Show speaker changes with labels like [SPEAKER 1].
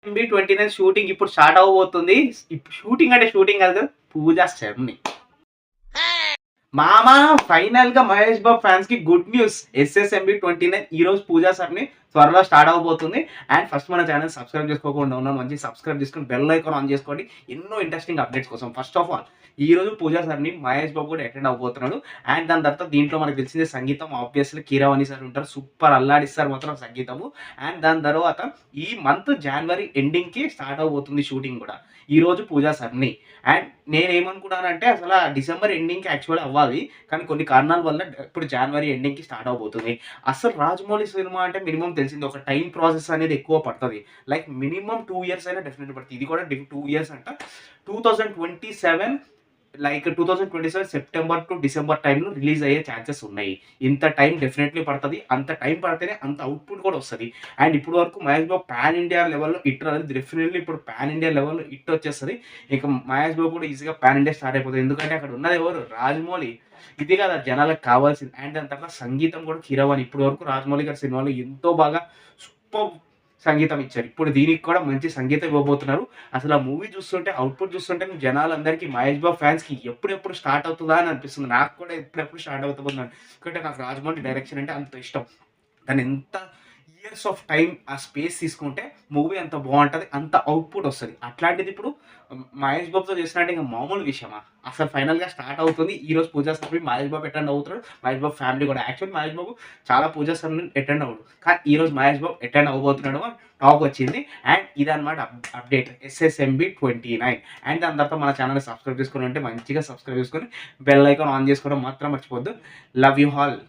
[SPEAKER 1] MB29 shooting ఇప్పుడు start అవ్వబోతుంది. Shooting అంటే షూటింగ్ కాదు కదా, పూజా శర్ని. మామ ఫైనల్ గా మహేష్ బాబు ఫ్యాన్స్ కి గుడ్ న్యూస్. SSMB29 ఈ రోజు పూజా శర్ని త్వరలో స్టార్ట్ అవబోతుంది. అండ్ ఫస్ట్ మన ఛానల్ సబ్స్క్రైబ్ చేసుకోకుండా ఉన్నాను, మంచి సబ్స్క్రైబ్ చేసుకుని బెల్ ఐకాన్ ఆన్ చేసుకోండి ఎన్నో ఇంట్రెస్టింగ్ అప్డేట్స్ కోసం. ఫస్ట్ ఆఫ్ ఆల్ ఈ రోజు పూజా సార్ని మహేష్ బాబు కూడా అటెండ్ అవబోతున్నాడు. అండ్ దాని తర్వాత దీంట్లో మనకు తెలిసిందే సంగీతం ఆబ్వియస్లీ కీరవాణి సార్ ఉంటారు, సూపర్ అల్లాడిస్తారు మాత్రం సంగీతము. అండ్ దాని తర్వాత ఈ మంత్ జనవరి ఎండింగ్ కి స్టార్ట్ అవబోతుంది షూటింగ్ కూడా ఈ రోజు పూజా సార్ని. అండ్ నేనేమనుకున్నానంటే అసలు డిసెంబర్ ఎండింగ్ కి యాక్చువల్ అవ్వాలి, కానీ కొన్ని కారణాల వల్ల ఇప్పుడు జనవరి ఎండింగ్ కి స్టార్ట్ అవబోతుంది. అసలు రాజమౌళి సినిమా అంటే మినిమం తెలిసింది ఒక టైం ప్రాసెస్ అనేది ఎక్కువ పడుతుంది. లైక్ మినిమం 2 years అయినా డెఫినెట్ పడుతుంది. ఇది కూడా 2 years అంట. 2027 లైక్ 2027 సెప్టెంబర్ టు డిసెంబర్ టైంలో రిలీజ్ అయ్యే ఛాన్సెస్ ఉన్నాయి. ఇంత టైం డెఫినెట్లీ పడుతుంది. అంత టైం పడితేనే అంత అవుట్పుట్ కూడా వస్తుంది. అండ్ ఇప్పుడు వరకు మహేష్ బాబు పాన్ ఇండియా లెవెల్లో హిట్ రాలేదు, డెఫినెట్లీ ఇప్పుడు పాన్ ఇండియా లెవెల్లో హిట్ వచ్చేస్తుంది. ఇక మహేష్ బాబు కూడా ఈజీగా పాన్ ఇండియా స్టార్ట్ అయిపోతుంది. ఎందుకంటే అక్కడ ఉన్నది ఎవరు, రాజమౌళి. ఇది కదా జనాలకు కావాల్సింది. అండ్ దాని తర్వాత సంగీతం కూడా కీరవాణి. ఇప్పుడు వరకు రాజమౌళి గారి సినిమాలో ఎంతో బాగా సూపర్ సంగీతం ఇచ్చారు. ఇప్పుడు దీనికి కూడా మంచి సంగీతం ఇవ్వబోతున్నారు. అసలు ఆ మూవీ చూస్తుంటే, అవుట్పుట్ చూస్తుంటే జనాలందరికీ మహేష్ బాబు ఫ్యాన్స్కి ఎప్పుడెప్పుడు స్టార్ట్ అవుతుందా అని అనిపిస్తుంది. నాకు కూడా ఎప్పుడెప్పుడు స్టార్ట్ అవుతుందని. ఎందుకంటే నాకు రాజమౌళి డైరెక్షన్ అంటే అంత ఇష్టం. తను ఎంత ఇయర్స్ ఆఫ్ టైం ఆ స్పేస్ తీసుకుంటే మూవీ అంత బాగుంటుంది, అంత అవుట్పుట్ వస్తుంది. అట్లాంటిది ఇప్పుడు మహేష్ బాబుతో చేసినట్టు ఇంకా మామూలు విషయమా. అసలు ఫైనల్గా స్టార్ట్ అవుతుంది ఈ రోజు పూజా సర్ని. మహేష్ బాబు అటెండ్ అవుతున్నాడు, మహేష్ బాబు ఫ్యామిలీ కూడా. యాక్చువల్లీ మహేష్ బాబు చాలా పూజా సర్ని అటెండ్ అవ్వడు, కానీ ఈ రోజు మహేష్ బాబు అటెండ్ అవ్వబోతున్నాడు అని టాక్ వచ్చింది. అండ్ ఇదన్నమాట అప్డేట్ SSMB29. అండ్ దాని తర్వాత మన ఛానల్ సబ్స్క్రైబ్ చేసుకుని ఉంటే మంచిగా సబ్స్క్రైబ్ చేసుకొని బెల్ ఐకాన్ ఆన్ చేసుకోవడం మాత్రం మర్చిపోద్దు. Love you all.